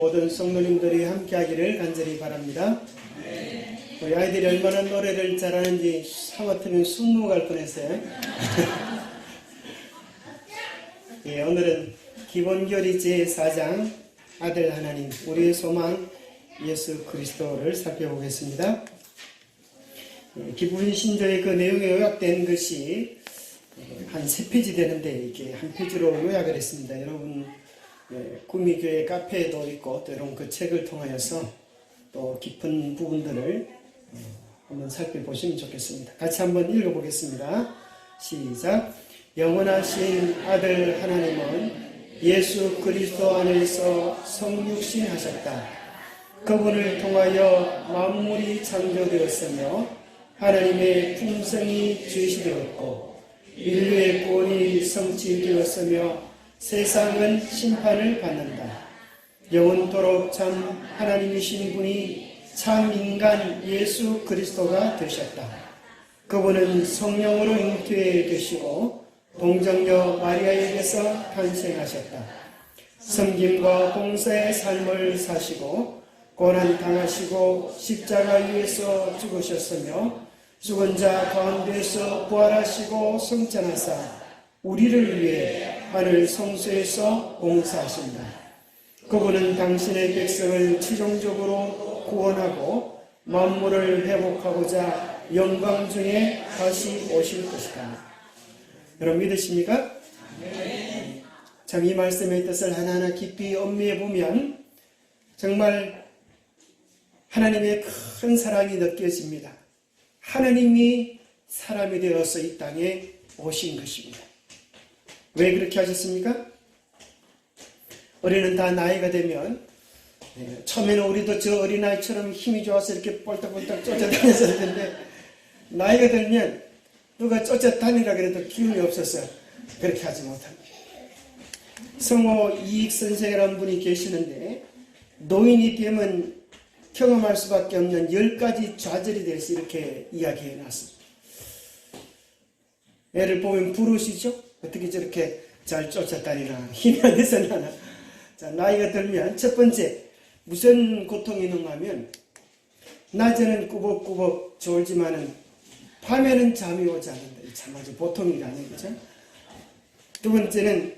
모든 성도님들이 함께하기를 간절히 바랍니다. 우리 아이들이 얼마나 노래를 잘하는지 하마터면 숨 넘어갈 뻔했어요. 예, 오늘은 기본교리 제4장 아들 하나님 우리의 소망 예수 그리스도를 살펴보겠습니다. 기분 신조의 그 내용에 요약된 것이 한 3페이지 되는데 이렇게 한 페이지로 요약을 했습니다. 여러분 구미교회 카페에도 있고 또 여러분 그 책을 통하여서 또 깊은 부분들을 한번 살펴보시면 좋겠습니다. 같이 한번 읽어보겠습니다. 시작. 영원하신 아들 하나님은 예수 그리스도 안에서 성육신 하셨다. 그분을 통하여 만물이 창조되었으며 하나님의 품성이 제시되었고 인류의 구원이 성취되었으며 세상은 심판을 받는다. 영원토록 참 하나님이신 분이 참 인간 예수 그리스도가 되셨다. 그분은 성령으로 잉태되시고 동정녀 마리아에게서 탄생하셨다. 섬김과 봉사의 삶을 사시고 고난당하시고 십자가 위에서 죽으셨으며 죽은 자 가운데서 부활하시고 성천하사 우리를 위해 하늘 성소에서 봉사하신다. 그분은 당신의 백성을 최종적으로 구원하고 만물을 회복하고자 영광 중에 다시 오실 것이다. 여러분 믿으십니까? 네. 참 이 말씀의 뜻을 하나하나 깊이 엄미해 보면 정말 하나님의 큰 사랑이 느껴집니다. 하나님이 사람이 되어서 이 땅에 오신 것입니다. 왜 그렇게 하셨습니까? 우리는 다 나이가 되면 처음에는 우리도 저 어린아이처럼 힘이 좋아서 이렇게 뻘떡뻘떡 쫓아다녔을 텐데 나이가 들면 누가 쫓아다니라 그래도 기운이 없어서 그렇게 하지 못합니다. 성호 이익 선생이라는 분이 계시는데 노인이 되면 경험할 수밖에 없는 10가지 좌절에 대해서 이렇게 이야기해 놨습니다. 애를 보면 부르시죠? 어떻게 저렇게 잘 쫓아다니나 힘이 안 돼서 나나. 자, 나이가 들면 첫 번째 무슨 고통이 있는가 하면 낮에는 꾸벅꾸벅 졸지만은 밤에는 잠이 오지 않는다. 참 아주 보통이 아닌 거죠. 두 번째는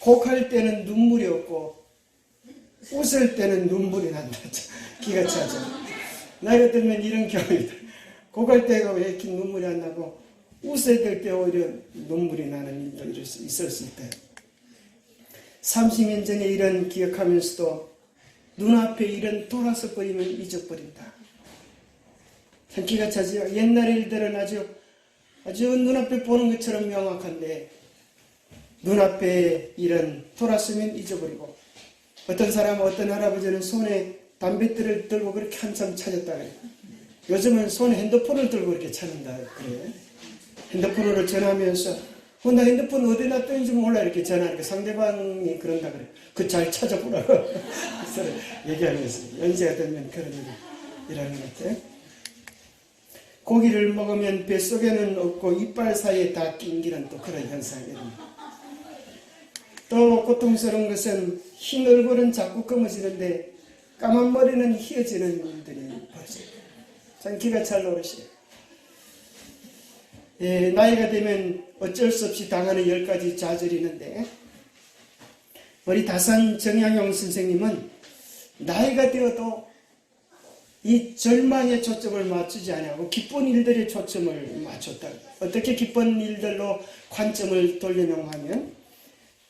곡할 때는 눈물이 없고 웃을 때는 눈물이 난다. 기가 차죠. 나이가 들면 이런 경우입니다. 곡할 때가 왜 이렇게 눈물이 안 나고 웃어야 될 때 오히려 눈물이 나는 일도 있었을 때 30년 전에 일은 기억하면서도 눈앞에 일은 돌아서 버리면 잊어버린다. 참 기가 차지요. 옛날 일들은 아주 눈앞에 보는 것처럼 명확한데 눈앞에 일은 돌았으면 잊어버리고 어떤 사람은 어떤 할아버지는 손에 담뱃들을 들고 그렇게 한참 찾았다 그래요. 요즘은 손에 핸드폰을 들고 이렇게 찾는다 그래요. 핸드폰으로 전화하면서 나 핸드폰 어디 놨더니지 몰라 이렇게 전화하니까 상대방이 그런다 그래요. 그 잘 찾아보라고 서로 얘기하면서 연세가 되면 그런 일이 일하는 것 같아요. 고기를 먹으면 뱃속에는 없고 이빨 사이에 다 낑기는 또 그런 현상입니다. 또 고통스러운 것은 흰 얼굴은 자꾸 검어지는데 까만 머리는 희어지는 일들이 벌어져요. 참 기가 찰 노릇이에요. 나이가 되면 어쩔 수 없이 당하는 10가지 좌절이 있는데 우리 다산 정양용 선생님은 나이가 되어도 이 절망의 초점을 맞추지 않고 기쁜 일들의 초점을 맞췄다. 어떻게 기쁜 일들로 관점을 돌려놓으면 하면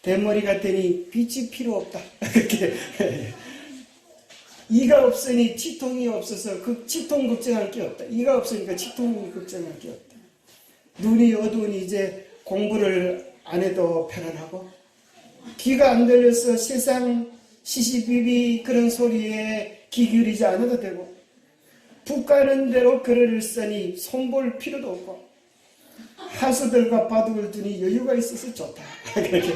대머리가 되니 빛이 필요 없다. 이렇게 이가 없으니 치통이 없어서 그 치통 걱정할 게 없다. 이가 없으니까 치통이 걱정할 게 없다. 눈이 어두우니 이제 공부를 안 해도 편안하고 귀가 안 들려서 세상 시시비비 그런 소리에 귀 기울이지 않아도 되고 북 가는 대로 글을 쓰니 손볼 필요도 없고 하수들과 바둑을 두니 여유가 있어서 좋다. 그렇게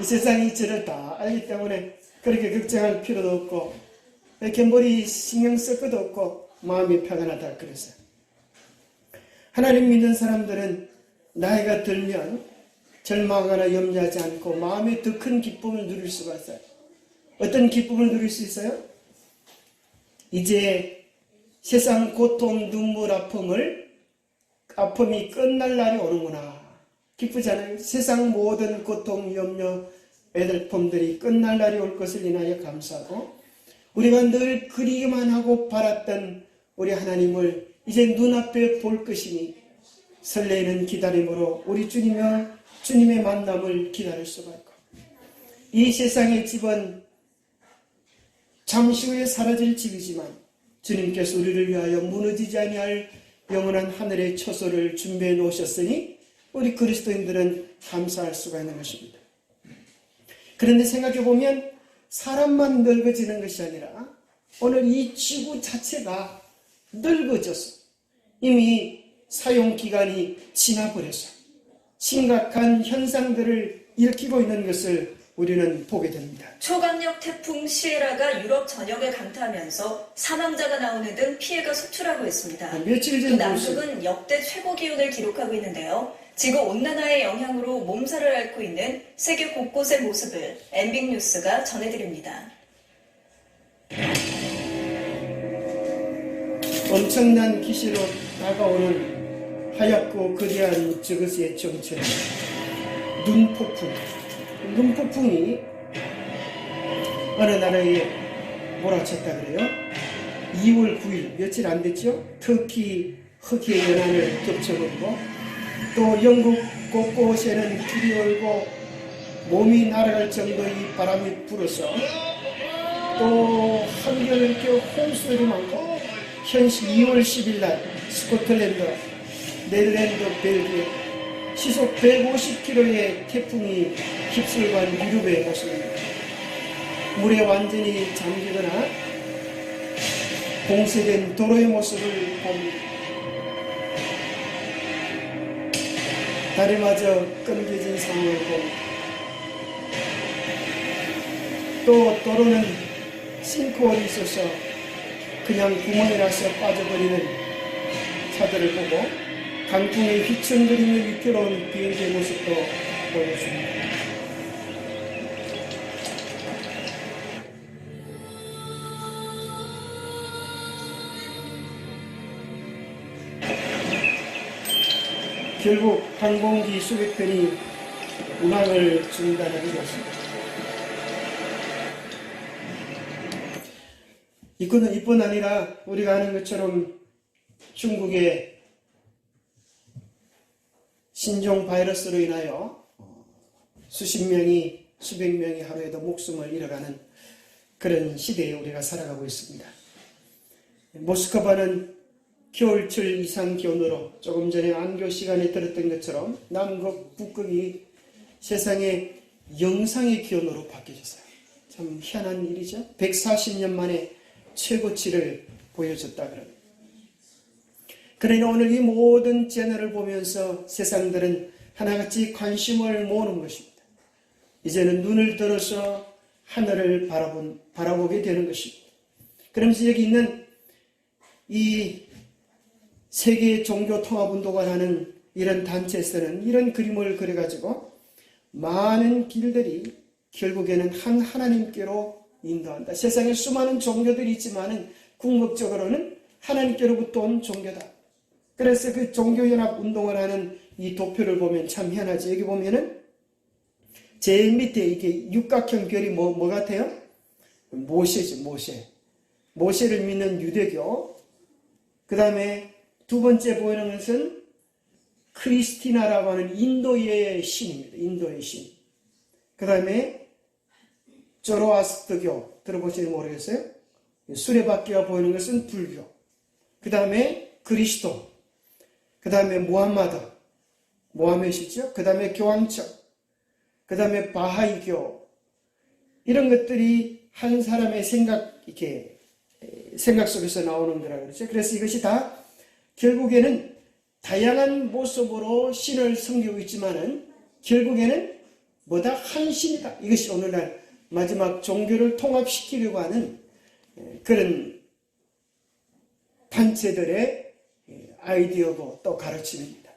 이 세상이 저를 다 알기 때문에 그렇게 걱정할 필요도 없고 이렇게 머리 신경 쓸 것도 없고 마음이 평안하다 그랬어요. 하나님 믿는 사람들은 나이가 들면 절망하거나 염려하지 않고 마음에 더 큰 기쁨을 누릴 수가 있어요. 어떤 기쁨을 누릴 수 있어요? 이제 세상 고통, 눈물, 아픔이 끝날 날이 오는구나. 기쁘잖아요. 세상 모든 고통, 염려, 애들품들이 끝날 날이 올 것을 인하여 감사하고, 우리가 늘 그리기만 하고 바랐던 우리 하나님을 이제 눈앞에 볼 것이니 설레는 기다림으로 우리 주님의 만남을 기다릴 수가 있고, 이 세상의 집은 잠시 후에 사라질 집이지만 주님께서 우리를 위하여 무너지지 아니할 영원한 하늘의 처소를 준비해 놓으셨으니 우리 그리스도인들은 감사할 수가 있는 것입니다. 그런데 생각해 보면 사람만 늙어지는 것이 아니라 오늘 이 지구 자체가 늙어져서 이미 사용기간이 지나버려서 심각한 현상들을 일으키고 있는 것을 우리는 보게 됩니다. 초강력 태풍 시에라가 유럽 전역에 강타하면서 사망자가 나오는 등 피해가 속출하고 있습니다. 며칠 또 전 남극은 역대 최고 기온을 기록하고 있는데요. 지구온난화의 영향으로 몸살을 앓고 있는 세계 곳곳의 모습을 MBN뉴스가 전해드립니다. 엄청난 기시로 다가오는 하얗고 거대한 저것의 정체, 눈폭풍이 어느 나라에 몰아쳤다 그래요. 2월 9일 며칠 안 됐죠. 터키 흑해 연안을 겹쳐버리고 또 영국 곳곳에는 길이 얼고 몸이 날아갈 정도의 바람이 불어서 또 한겨울겨 홍수들이 많고 현시 2월 10일 날 스코틀랜드, 네덜란드, 벨기에 시속 150km의 태풍이 휩쓸간 유럽의 모습입니다. 물에 완전히 잠기거나 봉쇄된 도로의 모습을 봅니다. 다리마저 끊겨진 상황을 봅니다. 또 도로는 싱크홀이 있어서 그냥 구멍이 나서 빠져버리는 차들을 보고 강풍에 휘청거리며 위태로운 비행기의 모습도 보여줍니다. 결국 항공기 수백 편이 운항을 중단하게 되었습니다. 이뿐 아니라 우리가 아는 것처럼 중국의 신종 바이러스로 인하여 수십 명이 수백 명이 하루에도 목숨을 잃어가는 그런 시대에 우리가 살아가고 있습니다. 모스크바는 겨울철 이상 기온으로 조금 전에 안교 시간에 들었던 것처럼 남극, 북극이 세상의 영상의 기온으로 바뀌어졌어요. 참 희한한 일이죠. 140년 만에 최고치를 보여줬다 그럽니다. 그러나 오늘 이 모든 채널을 보면서 세상들은 하나같이 관심을 모으는 것입니다. 이제는 눈을 들어서 하늘을 바라보게 되는 것입니다. 그러면서 여기 있는 이 세계 종교통합운동을 하는 이런 단체에서는 이런 그림을 그려가지고 많은 길들이 결국에는 한 하나님께로 인도한다. 세상에 수많은 종교들이 있지만은 궁극적으로는 하나님께로부터 온 종교다. 그래서 그 종교연합운동을 하는 이 도표를 보면 참 희한하지. 여기 보면은 제일 밑에 이게 육각형 별이 뭐 같아요? 모세죠, 모세. 모세를 믿는 유대교. 그 다음에 두 번째 보이는 것은 크리스티나라고 하는 인도의 신입니다. 인도의 신. 그 다음에 조로아스터교 들어보시는지 모르겠어요? 수레바퀴가 보이는 것은 불교. 그 다음에 그리스도. 그 다음에 모하메시죠. 그 다음에 교황청. 그 다음에 바하이교. 이런 것들이 한 사람의 생각 속에서 나오는 거라 그러죠. 그래서 이것이 다 결국에는 다양한 모습으로 신을 섬기고 있지만은 결국에는 뭐다? 한 신이다. 이것이 오늘날 마지막 종교를 통합시키려고 하는 그런 단체들의 아이디어고 또 가르침입니다.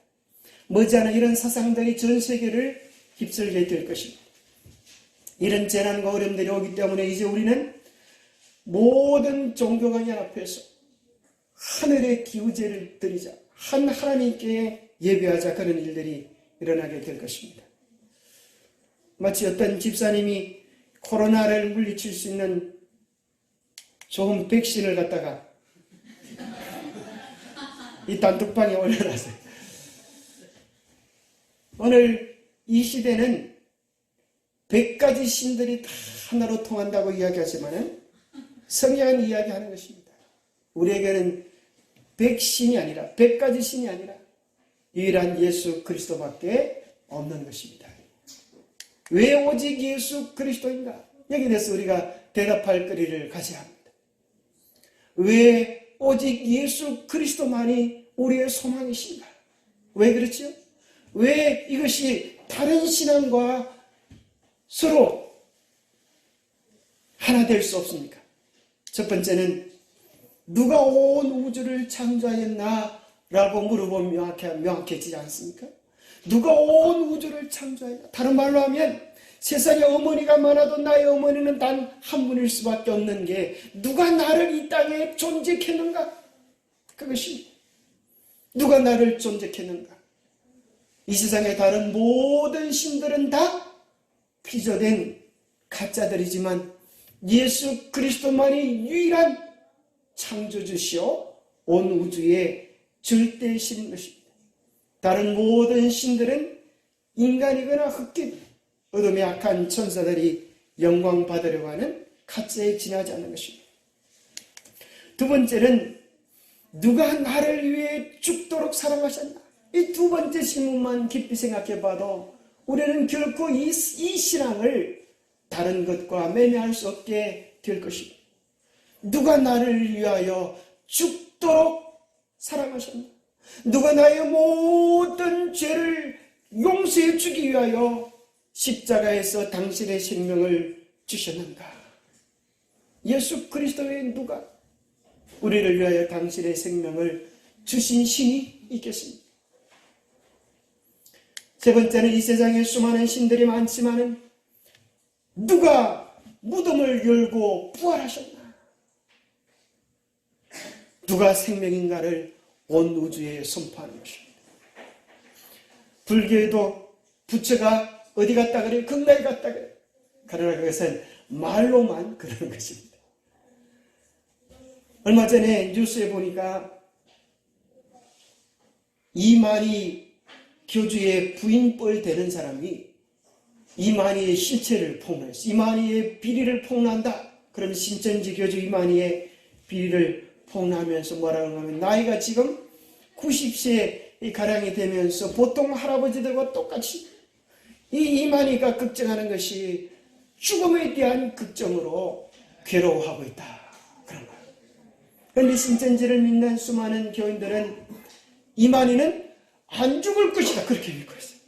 머지않아 이런 사상들이 전 세계를 휩쓸게 될 것입니다. 이런 재난과 어려움들이 오기 때문에 이제 우리는 모든 종교가 연합해서 하늘의 기우제를 드리자, 한 하나님께 예배하자, 그런 일들이 일어나게 될 것입니다. 마치 어떤 집사님이 코로나를 물리칠 수 있는 좋은 백신을 갖다가 이 단톡방에 올려놨어요. 오늘 이 시대는 100가지 신들이 다 하나로 통한다고 이야기하지만은 성경은 이야기하는 것입니다. 우리에게는 100신이 아니라, 100가지 신이 아니라 유일한 예수 그리스도밖에 없는 것입니다. 왜 오직 예수 그리스도인가? 여기에 대해서 우리가 대답할 거리를 가져야 합니다. 왜 오직 예수 그리스도만이 우리의 소망이신가? 왜 그렇죠? 왜 이것이 다른 신앙과 서로 하나 될 수 없습니까? 첫 번째는 누가 온 우주를 창조하였나? 라고 물어보면 명확해지지 않습니까? 누가 온 우주를 창조하였나? 다른 말로 하면 세상에 어머니가 많아도 나의 어머니는 단 한 분일 수밖에 없는 게 누가 나를 이 땅에 존재했는가? 그것이 누가 나를 존재했는가? 이 세상의 다른 모든 신들은 다 피조된 가짜들이지만 예수 그리스도만이 유일한 창조주시오 온 우주의 절대신인 것입니다. 다른 모든 신들은 인간이거나 흑인, 어둠의 악한 천사들이 영광 받으려고 하는 가짜에 지나지 않는 것입니다. 두 번째는 누가 나를 위해 죽도록 사랑하셨나? 이 두 번째 질문만 깊이 생각해 봐도 우리는 결코 이 신앙을 다른 것과 매매할 수 없게 될 것입니다. 누가 나를 위하여 죽도록 사랑하셨나? 누가 나의 모든 죄를 용서해 주기 위하여 십자가에서 당신의 생명을 주셨는가? 예수 그리스도 외에 누가 우리를 위하여 당신의 생명을 주신 신이 있겠습니까? 세 번째는 이 세상에 수많은 신들이 많지만은 누가 무덤을 열고 부활하셨나? 누가 생명인가를 온 우주에 선포하는 것입니다. 불교에도 부처가 어디 갔다 그래요? 극락에 갔다 그래요. 그러나 그것은 말로만 그러는 것입니다. 얼마 전에 뉴스에 보니까 이만희 교주의 부인뻘 되는 사람이 이만희의 실체를 폭로했어요. 이만희의 비리를 폭로한다. 그럼 신천지 교주 이만희의 비리를 폭로하면서 뭐라고 하면 나이가 지금 90세 가량이 되면서 보통 할아버지들과 똑같이 이 이만희가 걱정하는 것이 죽음에 대한 걱정으로 괴로워하고 있다. 그런 거예요. 그런데 신천지를 믿는 수많은 교인들은 이만희는 안 죽을 것이다. 그렇게 믿고 있어요.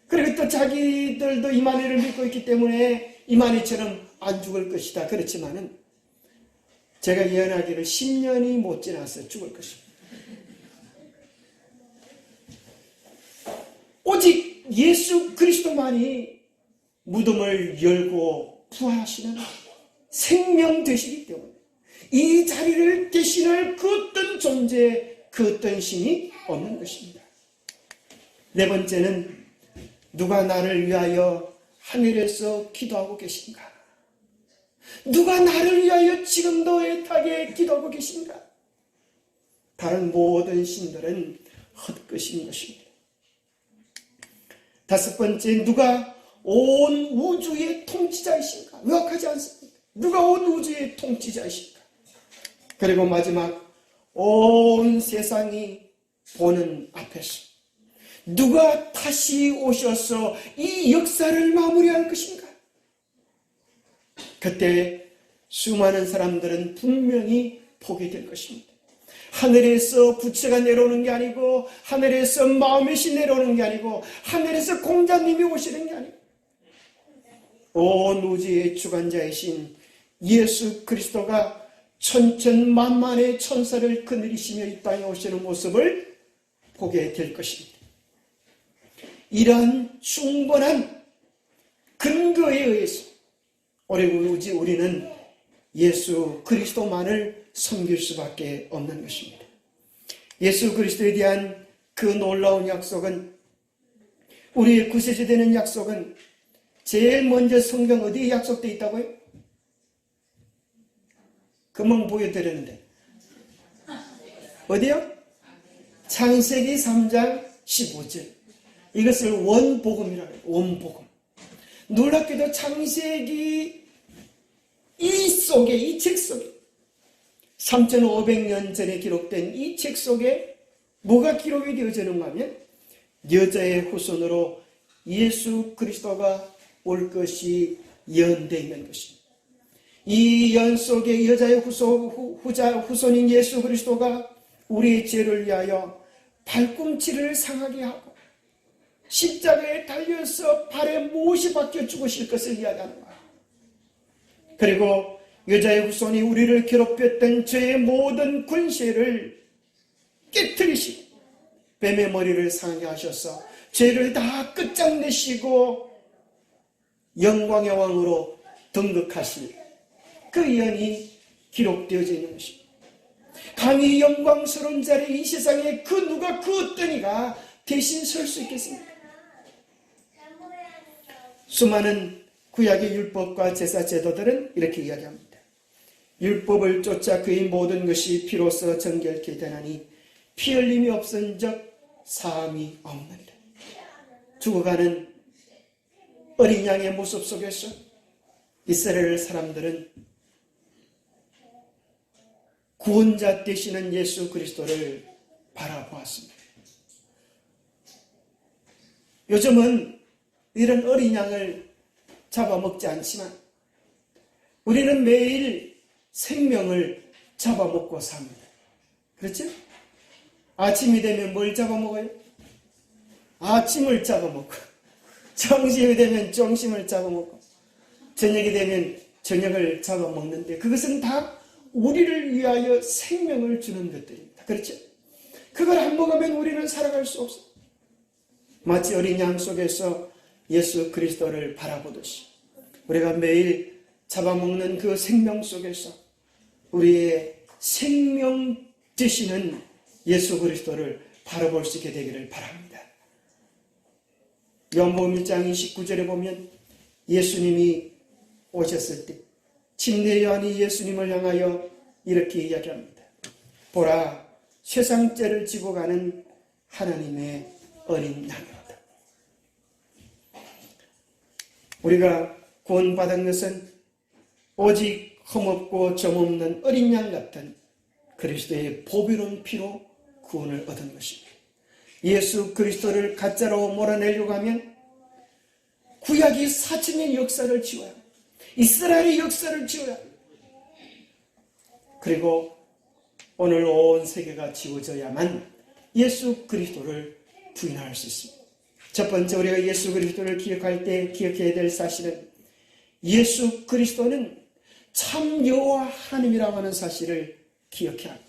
그리고 또 자기들도 이만희를 믿고 있기 때문에 이만희처럼 안 죽을 것이다. 그렇지만은 제가 예언하기를 10년이 못 지나서 죽을 것입니다. 오직 예수 그리스도만이 무덤을 열고 부활하시는 생명 되시기 때문에 이 자리를 대신할 그 어떤 존재, 그 어떤 신이 없는 것입니다. 네 번째는 누가 나를 위하여 하늘에서 기도하고 계신가? 누가 나를 위하여 지금도 애타게 기도하고 계신가? 다른 모든 신들은 헛것인 것입니다. 다섯 번째, 누가 온 우주의 통치자이신가? 명확하지 않습니까? 누가 온 우주의 통치자이신가? 그리고 마지막, 온 세상이 보는 앞에서 누가 다시 오셔서 이 역사를 마무리할 것인가? 그때 수많은 사람들은 분명히 보게 될 것입니다. 하늘에서 부처가 내려오는 게 아니고 하늘에서 마음의 신 내려오는 게 아니고 하늘에서 공자님이 오시는 게 아니고 온 우주의 주관자이신 예수 그리스도가 천천만만의 천사를 거느리시며 이 땅에 오시는 모습을 보게 될 것입니다. 이러한 충분한 근거에 의해서 오로지 우리는 예수 그리스도만을 섬길 수밖에 없는 것입니다. 예수 그리스도에 대한 그 놀라운 약속은, 우리의 구세주되는 약속은 제일 먼저 성경 어디에 약속되어 있다고요? 금방 보여드렸는데 어디요? 창세기 3장 15절. 이것을 원복음이라고 해요. 원복음. 놀랍게도 창세기 이 책 속에 3500년 전에 기록된 이 책 속에 뭐가 기록이 되어지는가 하면 여자의 후손으로 예수 그리스도가 올 것이 예언되어 있는 것입니다. 이 예언 속에 여자의 후손인 예수 그리스도가 우리의 죄를 위하여 발꿈치를 상하게 하고 십자가에 달려서 발에 못이 박혀 죽으실 것을 이야기하는 거예요. 그리고 여자의 후손이 우리를 괴롭혔던 죄의 모든 권세를 깨뜨리시고 뱀의 머리를 상하게 하셔서 죄를 다 끝장내시고 영광의 왕으로 등극하실 그 예언이 기록되어져 있는 것입니다. 감히 영광스러운 자리에 이 세상에 그 누가 그 어떤 이가 대신 설 수 있겠습니까? 수많은 구약의 율법과 제사 제도들은 이렇게 이야기합니다. 율법을 쫓아 그의 모든 것이 피로써 정결케 되나니 피 흘림이 없은 적 사함이 없느니라. 죽어가는 어린 양의 모습 속에서 이스라엘 사람들은 구원자 되시는 예수 그리스도를 바라보았습니다. 요즘은 이런 어린 양을 잡아먹지 않지만 우리는 매일 생명을 잡아먹고 삽니다. 그렇죠? 아침이 되면 뭘 잡아먹어요? 아침을 잡아먹고, 점심이 되면 점심을 잡아먹고, 저녁이 되면 저녁을 잡아먹는데 그것은 다 우리를 위하여 생명을 주는 것들입니다. 그렇죠? 그걸 안 먹으면 우리는 살아갈 수 없어요. 마치 어린 양 속에서 예수 그리스도를 바라보듯이 우리가 매일 잡아먹는 그 생명 속에서 우리의 생명 되시는 예수 그리스도를 바라볼 수 있게 되기를 바랍니다. 요한복음 1장 29절에 보면 예수님이 오셨을 때 침례 요한이 예수님을 향하여 이렇게 이야기합니다. 보라, 세상 죄를 지고 가는 하나님의 어린 양이로다. 우리가 구원받은 것은 오직 흠없고 점없는 어린 양 같은 그리스도의 보배로운 피로 구원을 얻은 것입니다. 예수 그리스도를 가짜로 몰아내려고 하면 구약이 4000년 역사를 지워야 합니다. 이스라엘의 역사를 지워야 합니다. 그리고 오늘 온 세계가 지워져야만 예수 그리스도를 부인할 수 있습니다. 첫 번째, 우리가 예수 그리스도를 기억할 때 기억해야 될 사실은 예수 그리스도는 참 여호와 하나님이라고 하는 사실을 기억해야 합니다.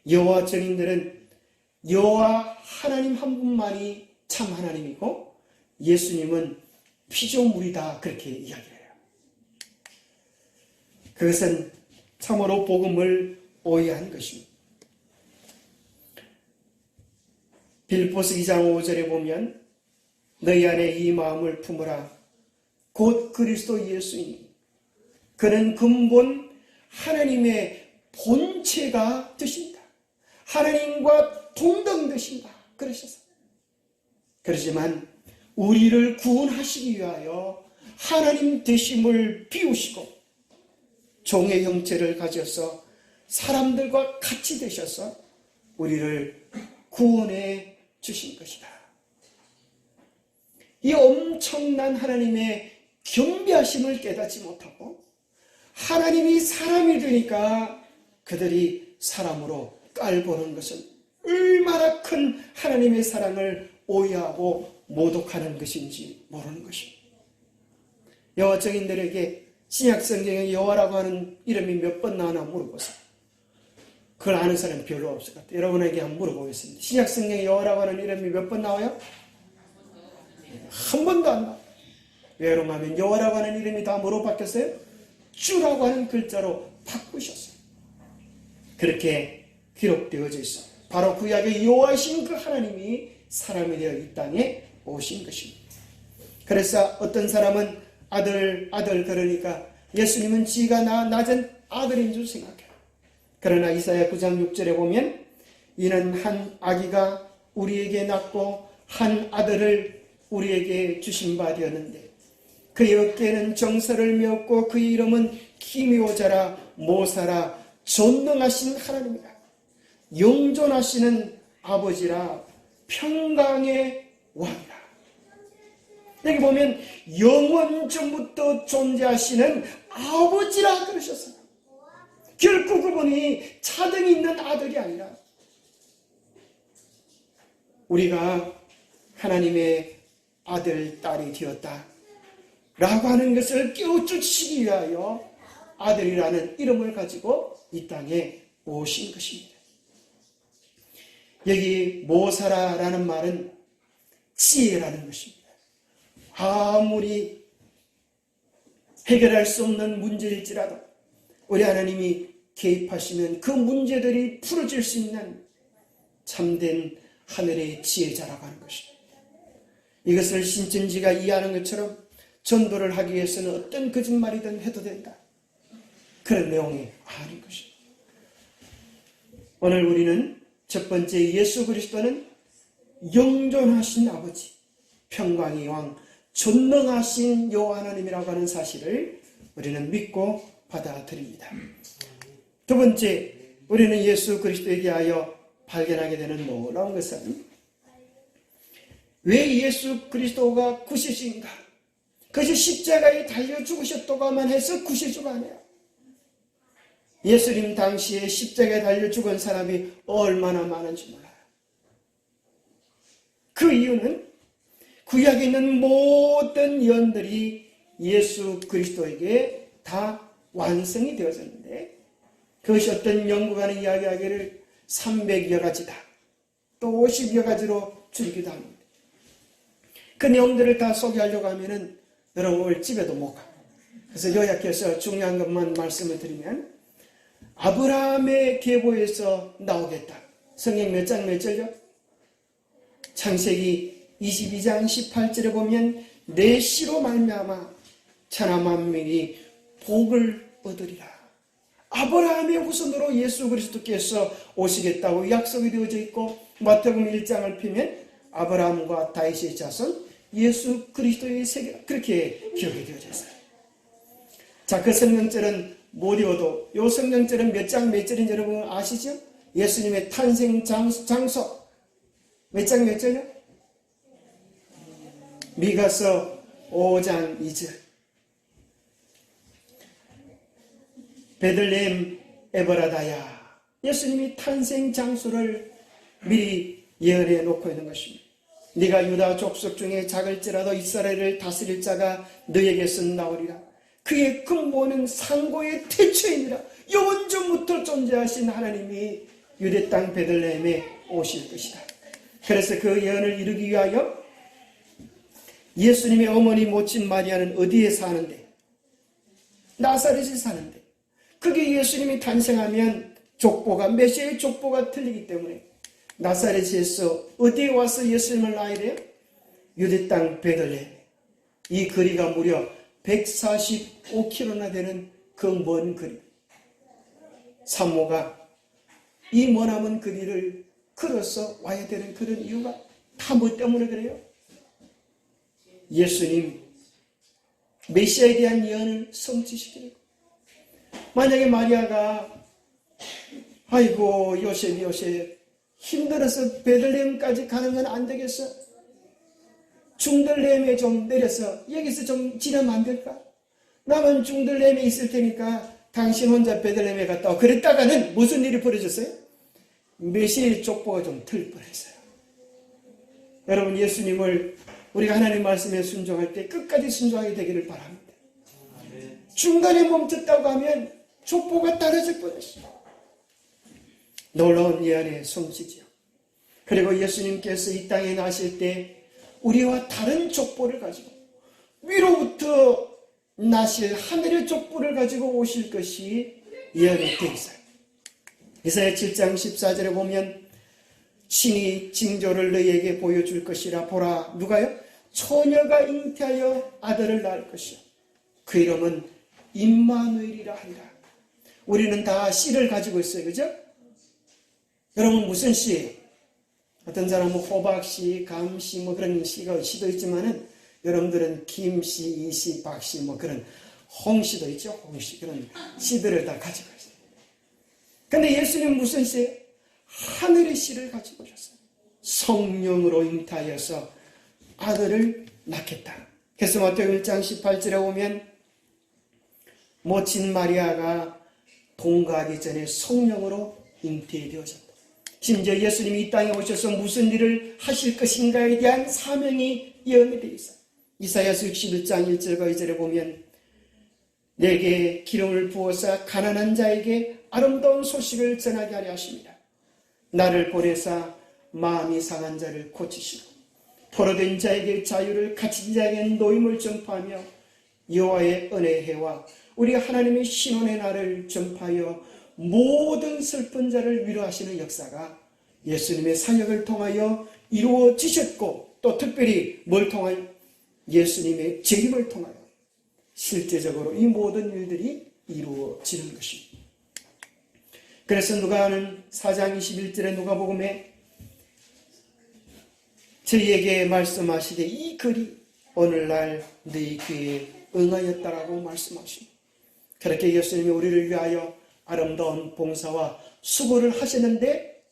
여호와 증인들은 여호와 하나님 한 분만이 참 하나님이고 예수님은 피조물이다, 그렇게 이야기해요. 그것은 참으로 복음을 오해한 것입니다. 빌립보서 2장 5절에 보면 너희 안에 이 마음을 품으라. 곧 그리스도 예수이니 그는 근본 하나님의 본체가 되신다. 하나님과 동등되신다. 그러셨어요. 그렇지만 우리를 구원하시기 위하여 하나님 되심을 비우시고 종의 형체를 가져서 사람들과 같이 되셔서 우리를 구원해 주신 것이다. 이 엄청난 하나님의 경배하심을 깨닫지 못하고 하나님이 사람이 되니까 그들이 사람으로 깔보는 것은 얼마나 큰 하나님의 사랑을 오해하고 모독하는 것인지 모르는 것입니다. 여호와 증인들에게 신약 성경에 여호와라고 하는 이름이 몇 번 나오나 물어보세요. 그걸 아는 사람이 별로 없을 것 같아요. 여러분에게 한번 물어보겠습니다. 신약 성경에 여호와라고 하는 이름이 몇 번 나와요? 한 번도 안 나와요. 왜냐하면 하면 여호와라고 하는 이름이 다 뭐로 바뀌었어요? 주라고 하는 글자로 바꾸셨어요. 그렇게 기록되어져 있어요. 바로 구약의 여호와이신 그 하나님이 사람이 되어 이 땅에 오신 것입니다. 그래서 어떤 사람은 아들 그러니까 예수님은 지가 낮은 아들인 줄 생각해요. 그러나 이사야 9장 6절에 보면 이는 한 아기가 우리에게 낳고 한 아들을 우리에게 주신 바 되었는데 그의 어깨에는 정사를 메었고 그의 이름은 기묘자라 모사라 전능하신 하나님이라 영존하시는 아버지라 평강의 왕이라. 여기 보면 영원 전부터 존재하시는 아버지라 그러셨어요. 결코 그분이 차등이 있는 아들이 아니라 우리가 하나님의 아들, 딸이 되었다 라고 하는 것을 깨우치시기 위하여 아들이라는 이름을 가지고 이 땅에 오신 것입니다. 여기 모사라라는 말은 지혜라는 것입니다. 아무리 해결할 수 없는 문제일지라도 우리 하나님이 개입하시면 그 문제들이 풀어질 수 있는 참된 하늘의 지혜자라고 하는 것입니다. 이것을 신천지가 이해하는 것처럼 전도를 하기 위해서는 어떤 거짓말이든 해도 된다. 그런 내용이 아닌 것입니다. 오늘 우리는 첫 번째 예수 그리스도는 영존하신 아버지, 평강의 왕, 전능하신 여호와 하나님이라고 하는 사실을 우리는 믿고 받아들입니다. 두 번째, 우리는 예수 그리스도에 대하여 발견하게 되는 놀라운 것은 왜 예수 그리스도가 구세주인가? 그것이 십자가에 달려 죽으셨다고만 해서 구세주가 아니에요. 예수님 당시에 십자가에 달려 죽은 사람이 얼마나 많은지 몰라요. 그 이유는 구약에 있는 모든 예언들이 예수 그리스도에게 다 완성이 되어졌는데 그것이 어떤 연구가는 이야기하기를 300여 가지다. 또 50여 가지로 줄이기도 합니다. 그 내용들을 다 소개하려고 하면은 여러분 오늘 집에도 못 가요. 그래서 요약해서 중요한 것만 말씀을 드리면 아브라함의 계보에서 나오겠다. 성경 몇 장 몇 절요? 창세기 22장 18절에 보면 내 씨로 말미암아 천하 만민이 복을 얻으리라. 아브라함의 후손으로 예수 그리스도께서 오시겠다고 약속이 되어져 있고 마태복음 1장을 펴면 아브라함과 다윗의 자손 예수 그리스도의 세계 그렇게 기록이 되어져 있어요. 자, 그 성경절은 못 외워도 이 성경절은 몇 장 몇 절인지 여러분 아시죠? 예수님의 탄생 장소 몇 장 몇 절이요? 미가서 5장 2절 베들레헴 에버라다야 예수님이 탄생 장소를 미리 예언해 놓고 있는 것입니다. 네가 유다 족속 중에 작을지라도 이스라엘을 다스릴 자가 너에게서 나오리라. 그의 근본은 상고의 태초이니라. 영원전부터 존재하신 하나님이 유대 땅 베들레헴에 오실 것이다. 그래서 그 예언을 이루기 위하여 예수님의 어머니 모친 마리아는 어디에 사는데? 나사렛에 사는데 그게 예수님이 탄생하면 족보가 메시아의 족보가 틀리기 때문에 나사렛에서 어디에 와서 예수님을 낳아야 돼요? 유대 땅 베들레헴. 이 거리가 무려 145km나 되는 그 먼 거리. 산모가 이 머나먼 거리를 걸어서 와야 되는 그런 이유가 다 뭐 때문에 그래요? 예수님 메시아에 대한 예언을 성취시키는 거. 만약에 마리아가 아이고 요셉 힘들어서 베들레헴까지 가는 건 안 되겠어. 중들레헴에 좀 내려서 여기서 좀 지내면 안 될까? 나는 중들레헴에 있을 테니까 당신 혼자 베들레헴에 갔다 와. 그랬다가는 무슨 일이 벌어졌어요? 메시아의 족보가 좀 틀 뻔했어요. 여러분 예수님을 우리가 하나님 말씀에 순종할 때 끝까지 순종하게 되기를 바랍니다. 중간에 멈췄다고 하면 족보가 떨어질 뻔했어요. 놀라운 예언의 성취지요. 그리고 예수님께서 이 땅에 나실 때 우리와 다른 족보를 가지고 위로부터 나실 하늘의 족보를 가지고 오실 것이 예언이 되어 있어요. 이사야 7장 14절에 보면 신이 징조를 너희에게 보여줄 것이라. 보라, 누가요? 처녀가 잉태하여 아들을 낳을 것이요 그 이름은 임마누엘이라 하리라. 우리는 다 씨를 가지고 있어요. 그죠? 여러분 무슨 씨? 어떤 사람은 호박씨, 감씨 뭐 그런 씨도 있지만은 여러분들은 김씨, 이씨, 박씨 뭐 그런 홍씨도 있죠. 홍씨 그런 씨들을 다 가지고 있어요. 근데 예수님은 무슨 씨예요? 하늘의 씨를 가지고 오셨어요. 성령으로 잉태하여서 아들을 낳겠다. 그래서 마태복음 1장 18절에 보면 모친 마리아가 동거하기 전에 성령으로 잉태되어졌다. 심지어 예수님이 이 땅에 오셔서 무슨 일을 하실 것인가에 대한 사명이 예언이 되어 있어요. 이사야서 61장 1절과 2절에 보면 내게 기름을 부어서 가난한 자에게 아름다운 소식을 전하게 하려 하십니다. 나를 보내사 마음이 상한 자를 고치시고 포로된 자에게 자유를, 갇힌 자에게 노임을 전파하며 여호와의 은혜의 해와 우리 하나님의 신원의 날을 전파하여 모든 슬픈 자를 위로하시는 역사가 예수님의 사역을 통하여 이루어지셨고, 또 특별히 뭘 통하여? 예수님의 재림을 통하여 실제적으로 이 모든 일들이 이루어지는 것입니다. 그래서 누가는 4장 21절에 누가복음에 저희에게 말씀하시되 이 글이 오늘날 너희 귀에 응하였다라고 말씀하십니다. 그렇게 예수님이 우리를 위하여 아름다운 봉사와 수고를 하셨는데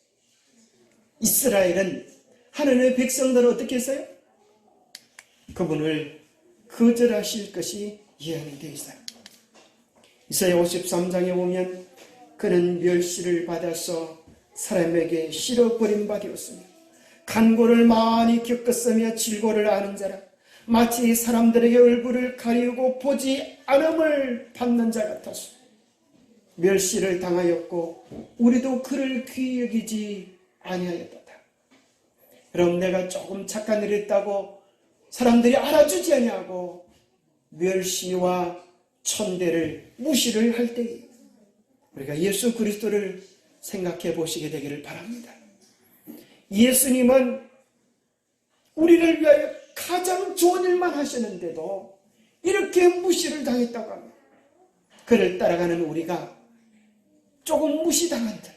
이스라엘은 하나님의 백성들은 어떻게 했어요? 그분을 거절하실 것이 예언이 되어 있어요. 이사야 53장에 보면 그는 멸시를 받아서 사람에게 실어버린 바 되었으며 간고를 많이 겪었으며 질고를 아는 자라 마치 사람들에게 얼굴을 가리우고 보지 않음을 받는 자 같았소. 멸시를 당하였고 우리도 그를 귀히 여기지 아니하였다. 그럼 내가 조금 착한 일을 했다고 사람들이 알아주지 아니하고 멸시와 천대를 무시를 할 때에 우리가 예수 그리스도를 생각해 보시게 되기를 바랍니다. 예수님은 우리를 위하여 가장 좋은 일만 하시는데도 이렇게 무시를 당했다고 합니다. 그를 따라가는 우리가 조금 무시당한다.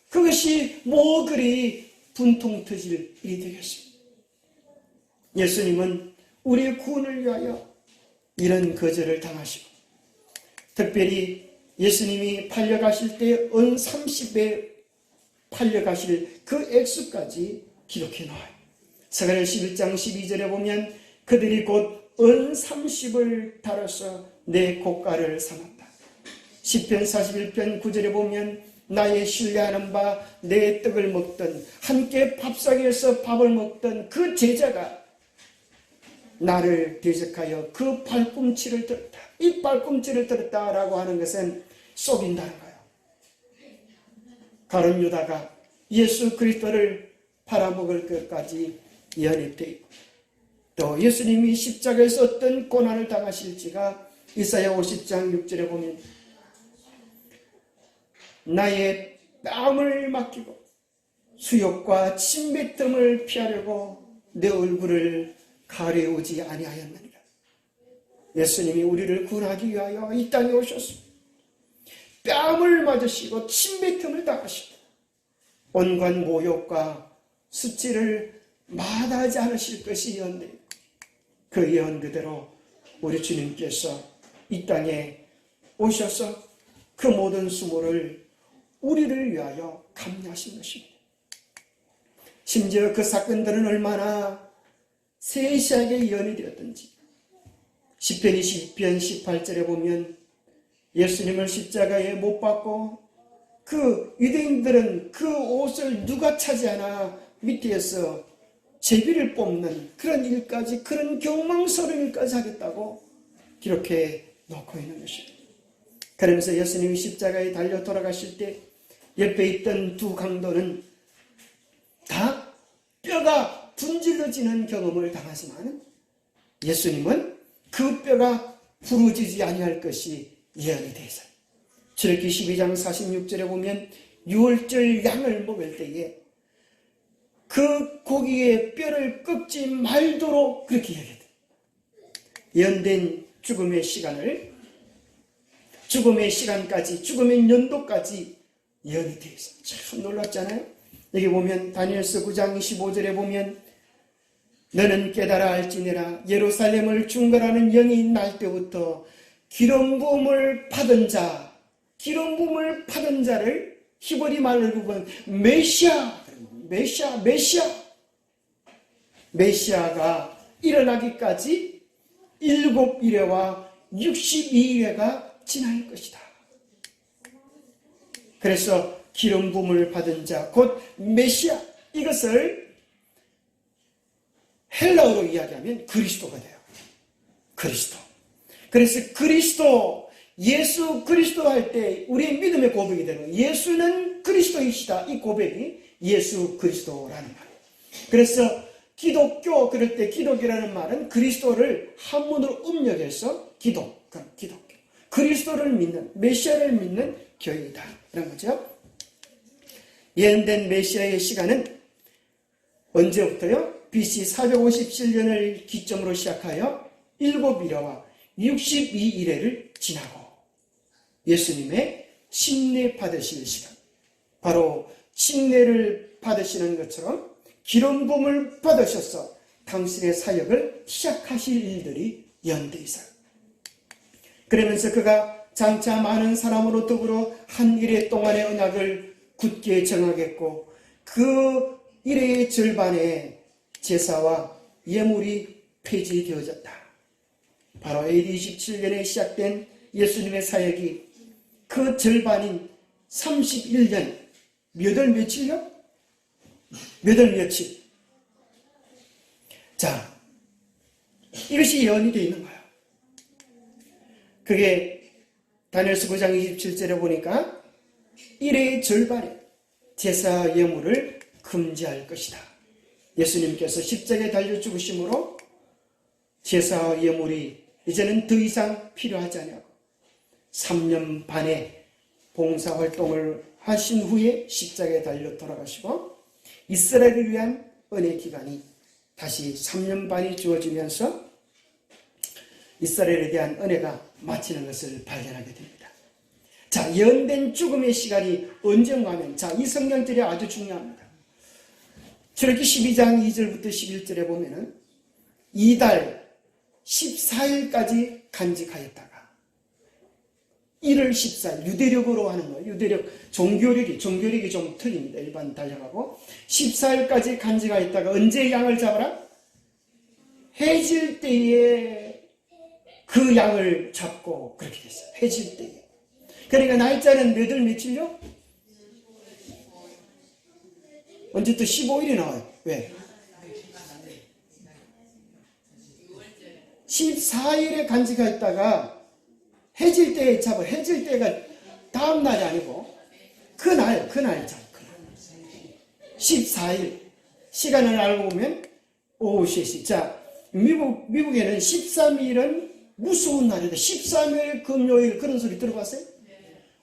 그것이 뭐 그리 분통 터질 일이 되겠습니다. 예수님은 우리의 구원을 위하여 이런 거절을 당하시고 특별히 예수님이 팔려가실 때 은 30에 팔려가실 그 액수까지 기록해 놓아요. 사가랴 11장 12절에 보면 그들이 곧 은 30을 달아서 내 고가를 삼았다. 시편 41편 9절에 보면 나의 신뢰하는 바 내 떡을 먹던 함께 밥상에서 밥을 먹던 그 제자가 나를 대적하여 그 발꿈치를 들었다. 이 발꿈치를 들었다라고 하는 것은 속인다는 거예요. 가룟 유다가 예수 그리스도를 팔아먹을 것까지 예언되어 있고 또 예수님이 십자가에서 어떤 고난을 당하실지가 이사야 50장 6절에 보면 나의 땀을 맡기고 수욕과 침뱉음을 피하려고 내 얼굴을 가려우지 아니하였느니라. 예수님이 우리를 구원하기 위하여 이 땅에 오셨습니다. 뺨을 맞으시고 침뱉음을 당하시고 온갖 모욕과 수치를 마다하지 않으실 것이 예언되고 그 예언 그대로 우리 주님께서 이 땅에 오셔서 그 모든 수모를 우리를 위하여 감내하신 것입니다. 심지어 그 사건들은 얼마나 세세하게 예언이 되었던지 시편 20편 18절에 보면 예수님을 십자가에 못 박고 그 유대인들은 그 옷을 누가 차지하나 밑에서 제비를 뽑는 그런 일까지 그런 경망스러운 일까지 하겠다고 기록해 놓고 있는 것입니다. 그러면서 예수님이 십자가에 달려 돌아가실 때 옆에 있던 두 강도는 다 뼈가 분질러지는 경험을 당하지만 예수님은 그 뼈가 부러지지 아니할 것이 예언이 되어 있어요. 출애굽기 12장 46절에 보면 유월절 양을 먹을 때에 그 고기의 뼈를 꺾지 말도록 그렇게 이야기해요. 예언된 죽음의 시간까지, 죽음의 연도까지 예언이 되어 있어요. 참 놀랍잖아요. 여기 보면 다니엘서 9장 25절에 보면 너는 깨달아 알지니라 예루살렘을 중건하는 영이 날 때부터 기름 부음을 받은 자를 히브리 말로 보면 메시아가 일어나기까지 7일회와 62일회가 지날 것이다. 그래서 기름 부음을 받은 자, 곧 메시아, 이것을 헬라어로 이야기하면 그리스도가 돼요. 그리스도. 그래서 예수 그리스도 할 때 우리의 믿음의 고백이 되는 거예요. 예수는 그리스도이시다. 이 고백이 예수 그리스도라는 말이에요. 그래서 기독교, 그럴 때 기독교라는 말은 그리스도를 한문으로 음력해서 기독교. 그리스도를 믿는, 메시아를 믿는 교회이다. 그런 거죠. 예언된 메시아의 시간은 언제부터요? BC 457년을 기점으로 시작하여 7일회와 62일회를 지나고 예수님의 침례 받으실 시간, 바로 침례를 받으시는 것처럼 기름 부음을 받으셔서 당신의 사역을 시작하실 일들이 예언되어 있어요. 그러면서 그가 장차 많은 사람으로 더불어 한 일회 동안의 언약을 굳게 정하겠고 그 일회의 절반에 제사와 예물이 폐지되어졌다. 바로 AD 27년에 시작된 예수님의 사역이 그 절반인 31년, 몇 월 며칠요? 몇 월 며칠. 자, 이것이 예언이 되어 있는 거예요. 그게 다니엘서 9장 27절에 보니까 일회의 절반에 제사 예물을 금지할 것이다. 예수님께서 십자가에 달려 죽으심으로 제사와 예물이 이제는 더 이상 필요하지 않냐고 3년 반의 봉사활동을 하신 후에 십자가에 달려 돌아가시고 이스라엘을 위한 은혜 기간이 다시 3년 반이 주어지면서 이스라엘에 대한 은혜가 마치는 것을 발견하게 됩니다. 자, 예언된 죽음의 시간이 언젠가 하면, 자, 이 성경절이 아주 중요합니다. 출애굽기 12장 2절부터 11절에 보면은 이달 14일까지 간직하였다가 1월 14일, 유대력으로 하는 거예요. 유대력, 종교력이 좀 틀립니다. 일반 달력하고. 14일까지 간직하였다가 언제 양을 잡아라? 해질 때에 그 양을 잡고 그렇게 됐어요. 해질 때에. 그러니까 날짜는 몇 월 며칠요? 언제 또 15일이 나와요. 왜? 14일에 간직했다가 해질 때에 잡아. 해질 때가 다음 날이 아니고 그날 잡아. 14일. 시간을 알고 보면 오후 3시. 자, 미국에는 13일은 무서운 날이다. 13일 금요일 그런 소리 들어봤어요?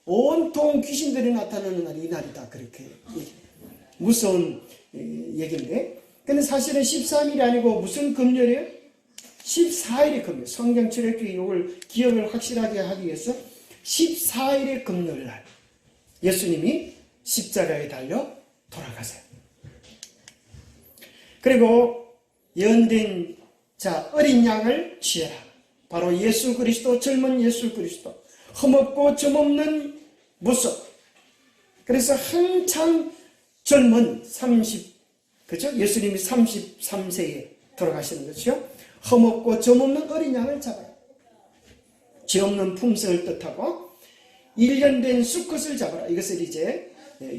온통 귀신들이 나타나는 날이 이 날이다. 그렇게 무서운 얘기인데, 근데 사실은 13일이 아니고 무슨 금요일이에요? 14일이 금요일. 성경 출애굽기 이걸 기억을 확실하게 하기 위해서 14일의 금요일 날 예수님이 십자가에 달려 돌아가세요. 그리고 예언된 자 어린 양을 취해라. 바로 예수 그리스도, 젊은 예수 그리스도, 흠없고 점없는 모습. 그래서 한참 젊은 30, 그죠? 예수님이 33세에 돌아가시는 거죠. 흠없고 점없는 어린 양을 잡아요. 죄 없는 품성을 뜻하고 1년 된 수컷을 잡아라. 이것을 이제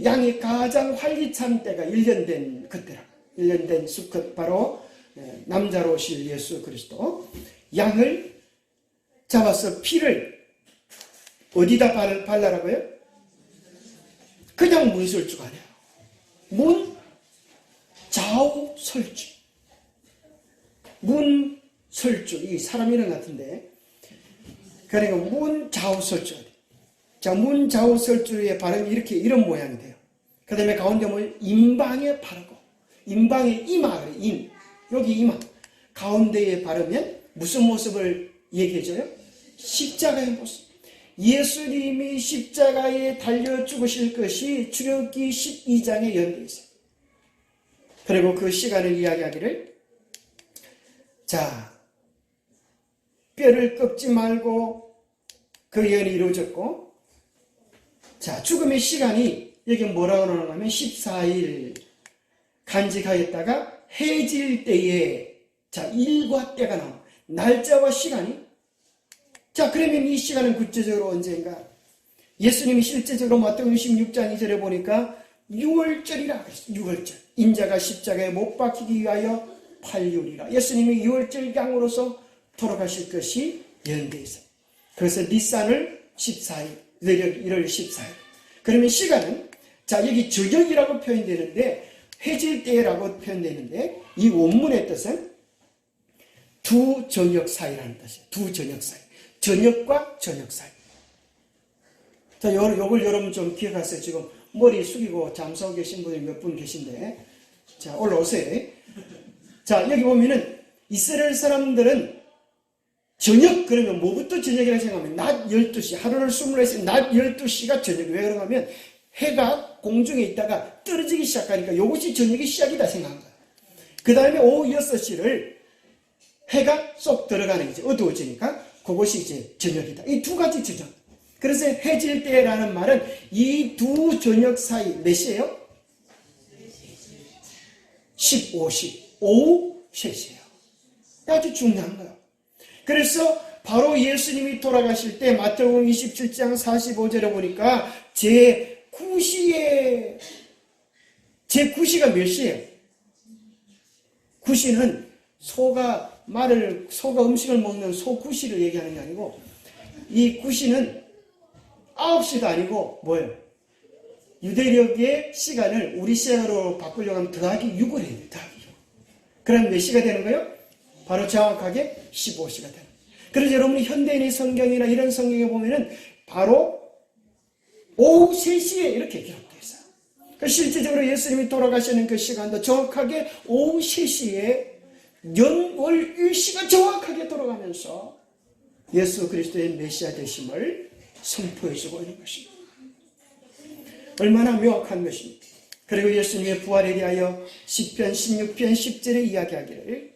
양이 가장 활기찬 때가 1년 된 그때라. 1년 된 수컷, 바로 남자로 오실 예수 그리스도. 양을 잡아서 피를 어디다 발라라고요? 그냥 문설주가 아니에요. 문 좌우 설주. 문 설주, 이 사람 이름 같은데. 그러니까 문좌우설주. 자, 문좌우설주의 발음이 이렇게 이런 모양이 돼요. 그 다음에 가운데 보면 임방에 바르고, 임방에 임하, 임. 여기 임하. 가운데에 바르면 무슨 모습을 얘기해줘요? 십자가의 모습. 예수님이 십자가에 달려 죽으실 것이 출애굽기 12장에 연되어 있어요. 그리고 그 시간을 이야기하기를, 자, 뼈를 꺾지 말고 그 예언이 이루어졌고, 자, 죽음의 시간이 여기 뭐라고 나오냐면 14일 간직하였다가 해질 때에, 자, 일과 때가 나와. 날짜와 시간이. 자, 그러면 이 시간은 구체적으로 언제인가? 예수님이 실제적으로 마태복음 16장 2절에 보니까 6월절이라 그랬어요. 6월절. 인자가 십자가에 못 박히기 위하여 8일이라. 예수님이 6월절 양으로서 돌아가실 것이 예언되어 있어요. 그래서 니산을 14일, 1월 14일. 그러면 시간은, 자, 여기 저녁이라고 표현되는데, 해질 때라고 표현되는데, 이 원문의 뜻은 두 저녁 사이라는 뜻이에요. 두 저녁 사이. 저녁과 저녁 사이. 자, 요걸 여러분 좀 기억하세요. 지금 머리 숙이고 잠수하고 계신 분이 몇 분 계신데. 자, 올라오세요. 자, 여기 보면은 이스라엘 사람들은 저녁, 그러면 뭐부터 저녁이라고 생각하면 낮 12시, 하루를 24시간, 낮 12시가 저녁. 왜 그런가 하면 해가 공중에 있다가 떨어지기 시작하니까 이것이 저녁이 시작이다 생각한 거야. 그 다음에 오후 6시를 해가 쏙 들어가는 거지. 어두워지니까 그것이 이제 저녁이다. 이 두 가지 저녁. 그래서 해질 때라는 말은 이 두 저녁 사이 몇 시예요? 15시. 오후 3시예요. 아주 중요한 거예요. 그래서 바로 예수님이 돌아가실 때 마태복음 27장 45절에 보니까 제9시가 몇 시예요? 9시는 소가 음식을 먹는 소 9시를 얘기하는 게 아니고, 이 9시는 9시도 아니고 뭐예요? 유대력의 시간을 우리 시간으로 바꾸려고 하면 더하기 6을 해야 돼요. 더하기 6. 그럼 몇 시가 되는 거예요? 바로 정확하게 15시가 되는 거예요. 그래서 여러분이 현대인의 성경이나 이런 성경에 보면은 바로 오후 3시에 이렇게 기록되어 있어요. 그러니까 실제적으로 예수님이 돌아가시는 그 시간도 정확하게 오후 3시에 연월 일시가 정확하게 돌아가면서 예수 그리스도의 메시아 되심을 선포해주고 있는 것입니다. 얼마나 명확한 것입니까? 그리고 예수님의 부활에 대하여 시편 16편 10절에 이야기하기를,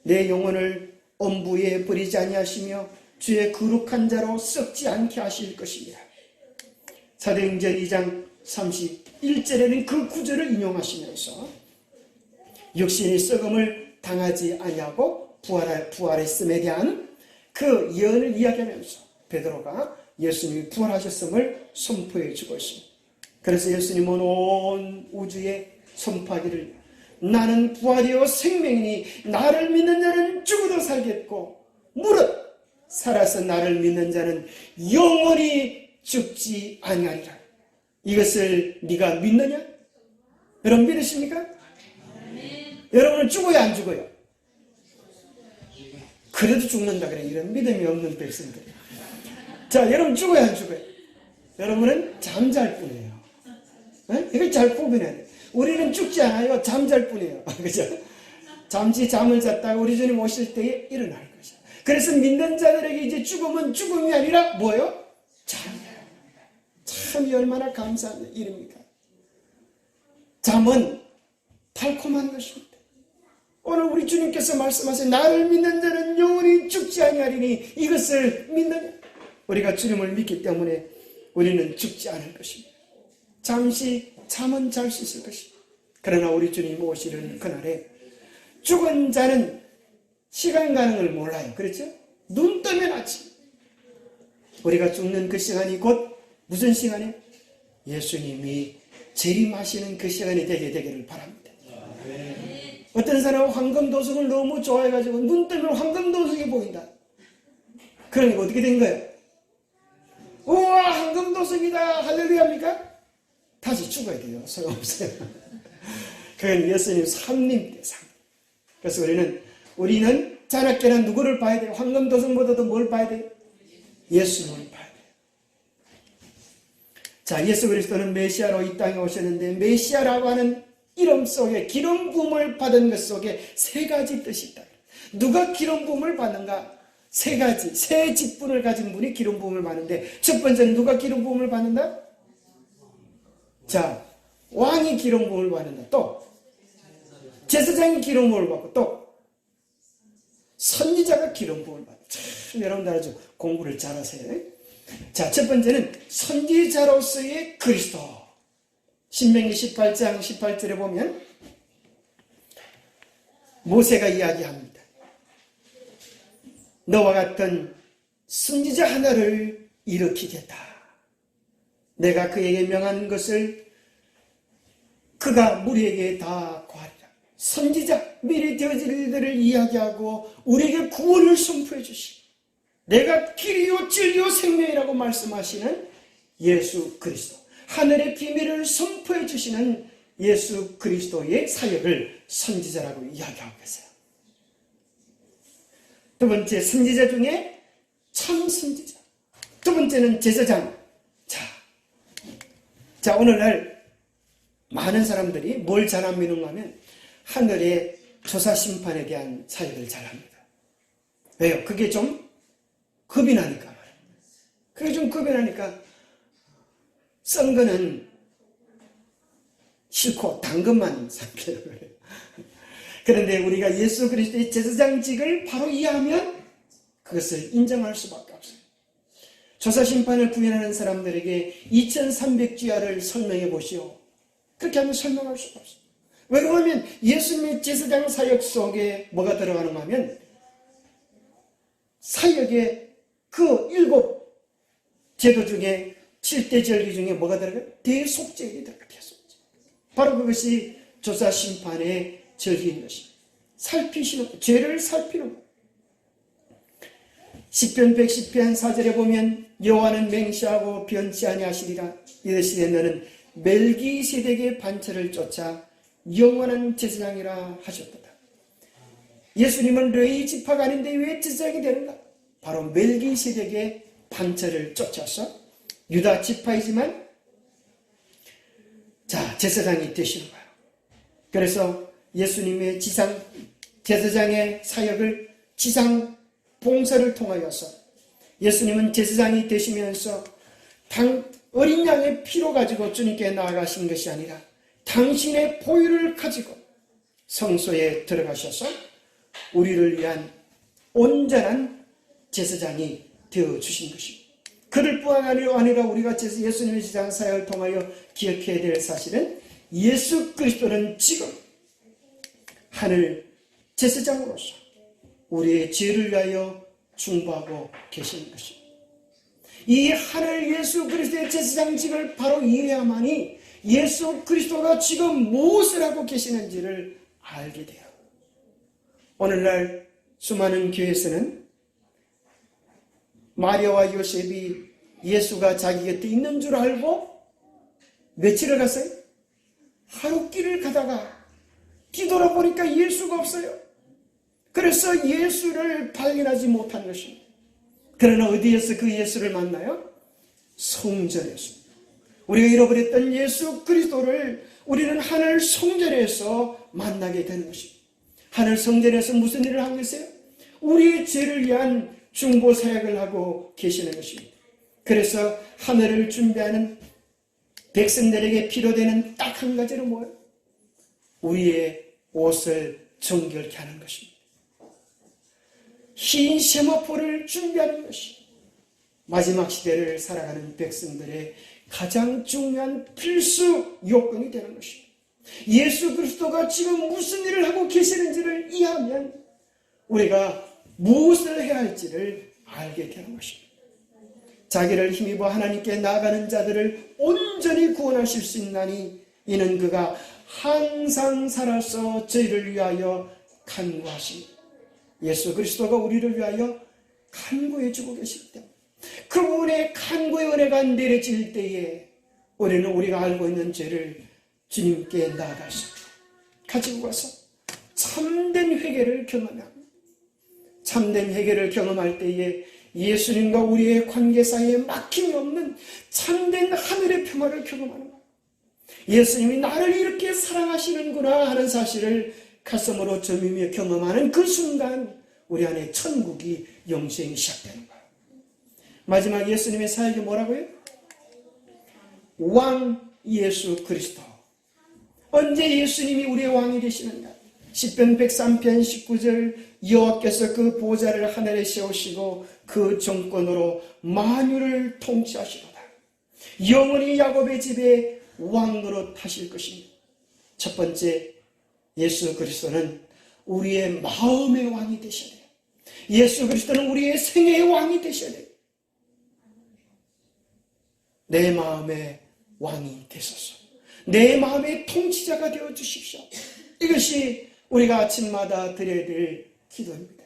내 영혼을 엄부에 버리지 아니하시며 주의 거룩한 자로 썩지 않게 하실 것입니다. 사도행전 2장 31절에는 그 구절을 인용하시면서 육신의 썩음을 당하지 아니하고 부활했음에 대한 그 예언을 이야기하면서 베드로가 예수님이 부활하셨음을 선포해 주고 있습니다. 그래서 예수님은 온 우주에 선포하기를, 나는 부활이요 생명이니 나를 믿는 자는 죽어도 살겠고 무릇 살아서 나를 믿는 자는 영원히 죽지 아니하리라. 이것을 네가 믿느냐? 여러분 믿으십니까? 여러분은 죽어야 안 죽어요? 그래도 죽는다 그래. 이런 믿음이 없는 백성들. 자, 여러분 죽어야 안 죽어요? 여러분은 잠잘 뿐이에요. 이걸 잘 구분해야 돼요. 우리는 죽지 않아요. 잠잘 뿐이에요. 그죠? 잠시 잠을 잤다가 우리 주님 오실 때에 일어날 것이죠. 그래서 믿는 자들에게 이제 죽음은 죽음이 아니라 뭐예요? 잠이에요. 참이 얼마나 감사한 일입니까? 잠은 달콤한 것입니다. 오늘 우리 주님께서 말씀하신 나를 믿는 자는 영원히 죽지 아니하리니 이것을 믿느냐? 우리가 주님을 믿기 때문에 우리는 죽지 않을 것입니다. 잠시 잠은 잘 수 있을 것입니다. 그러나 우리 주님 오시는 그날에 죽은 자는 시간 가는 걸 몰라요. 그렇죠? 눈 뜨면 아침. 우리가 죽는 그 시간이 곧 무슨 시간이에요? 예수님이 재림하시는 그 시간이 되기를 바랍니다. 어떤 사람은 황금도둑을 너무 좋아해가지고 눈 뜨면 황금도둑이 보인다. 그러니까 어떻게 된 거예요? 우와, 황금도둑이다 할렐루야입니까? 다시 죽어야 돼요. 소용없어요. 그건 예수님 삼림 때 삼. 그래서 우리는 자나깨나 누구를 봐야 돼요? 황금도성보다도 뭘 봐야 돼요? 예수님을 봐야 돼요. 자, 예수 그리스도는 메시아로 이 땅에 오셨는데 메시아라고 하는 이름 속에 기름 부음을 받은 것 속에 세 가지 뜻이 있다. 누가 기름 부음을 받는가? 세 가지, 세 직분을 가진 분이 기름 부음을 받는데 첫 번째는 누가 기름 부음을 받는다? 자, 왕이 기름 부음을 받는다. 또 제사장이 기름 부음을 받고 또 선지자가 기름 부음을 받는다. 참 여러분들 아주 공부를 잘하세요. 자, 첫 번째는 선지자로서의 그리스도. 신명기 18장 18절에 보면 모세가 이야기합니다. 너와 같은 선지자 하나를 일으키겠다. 내가 그에게 명한 것을 그가 우리에게 다 고하리라. 선지자, 미리 되어질 일들을 이야기하고 우리에게 구원을 선포해 주시. 내가 길이요 진리요 생명이라고 말씀하시는 예수 그리스도. 하늘의 비밀을 선포해 주시는 예수 그리스도의 사역을 선지자라고 이야기하고 계세요. 두 번째, 선지자 중에 참 선지자. 두 번째는 제사장. 자, 오늘날 많은 사람들이 뭘 잘 안 믿는가 하면 하늘의 조사 심판에 대한 사역을 잘 합니다. 왜요? 그게 좀 겁이 나니까 말이에요. 그게 좀 겁이 나니까 썬 거는 싫고 단 것만 삼켜요. 그런데 우리가 예수 그리스도의 제사장직을 바로 이해하면 그것을 인정할 수밖에 없어요. 조사심판을 구현하는 사람들에게 2300주야를 설명해 보시오. 그렇게 하면 설명할 수가 없어요. 왜 그러면 예수님의 제사장 사역 속에 뭐가 들어가는가 하면 사역의 그 7 제도 중에 7대 절기 중에 뭐가 들어가요? 대속죄가 들어가요. 대속죄. 바로 그것이 조사심판의 절기인 것입니다. 살피시는, 죄를 살피는 것. 시편 110편 4절에 보면 여호와는 맹세하고 변치 아니하시리라. 이르시되 너는 멜기세덱의 반차를 쫓아 영원한 제사장이라 하셨도다. 예수님은 레위 지파가 아닌데 왜 제사장이 되는가? 바로 멜기세덱의 반차를 쫓아서 유다 지파이지만 자, 제사장이 되시는 거예요. 그래서 예수님의 지상 제사장의 사역을 지상 봉사를 통하여서 예수님은 제사장이 되시면서 어린 양의 피로 가지고 주님께 나아가신 것이 아니라 당신의 보혈을 가지고 성소에 들어가셔서 우리를 위한 온전한 제사장이 되어주신 것입니다. 그들 뿐 아니라 우리가 예수님의 제사장 사역을 통하여 기억해야 될 사실은 예수 그리스도는 지금 하늘 제사장으로서 우리의 죄를 위하여 중보하고 계시는 것입니다. 이 하늘 예수 그리스도의 제사장직을 바로 이해야만이 예수 그리스도가 지금 무엇을 하고 계시는지를 알게 돼요. 오늘날 수많은 교회에서는 마리아와 요셉이 예수가 자기 곁에 있는 줄 알고 며칠을 갔어요? 하루 길을 가다가 뒤돌아보니까 예수가 없어요. 그래서 예수를 발견하지 못한 것입니다. 그러나 어디에서 그 예수를 만나요? 성전에서. 우리가 잃어버렸던 예수 그리스도를 우리는 하늘 성전에서 만나게 되는 것입니다. 하늘 성전에서 무슨 일을 하고 계세요? 우리의 죄를 위한 중보 사역을 하고 계시는 것입니다. 그래서 하늘을 준비하는 백성들에게 필요되는 딱 한 가지는 뭐예요? 우리의 옷을 정결케 하는 것입니다. 흰 세마포를 준비하는 것이 마지막 시대를 살아가는 백성들의 가장 중요한 필수 요건이 되는 것입니다. 예수 그리스도가 지금 무슨 일을 하고 계시는지를 이해하면 우리가 무엇을 해야 할지를 알게 되는 것입니다. 자기를 힘입어 하나님께 나아가는 자들을 온전히 구원하실 수 있나니 이는 그가 항상 살아서 저희를 위하여 간구하십니다. 예수 그리스도가 우리를 위하여 간구해 주고 계시기 때문에 그분의 간구의 은혜가 내려질 때에 우리는 우리가 알고 있는 죄를 주님께 나아가서 가지고 가서 참된 회개를 경험합니다. 참된 회개를 경험할 때에 예수님과 우리의 관계 사이에 막힘이 없는 참된 하늘의 평화를 경험하는 거예요. 예수님이 나를 이렇게 사랑하시는구나 하는 사실을 가슴으로 점이며 경험하는 그 순간 우리 안에 천국이 영생이 시작되는 거예요. 마지막 예수님의 사역이 뭐라고요? 왕 예수 그리스도. 언제 예수님이 우리의 왕이 되시는가? 시편 103편 19절 여호와께서 그 보좌를 하늘에 세우시고 그 정권으로 만유를 통치하시도다. 영원히 야곱의 집에 왕으로 타실 것입니다. 첫 번째, 예수 그리스도는 우리의 마음의 왕이 되셔야 돼요. 예수 그리스도는 우리의 생애의 왕이 되셔야 돼요. 내 마음의 왕이 되소서. 내 마음의 통치자가 되어 주십시오. 이것이 우리가 아침마다 드려야 될 기도입니다.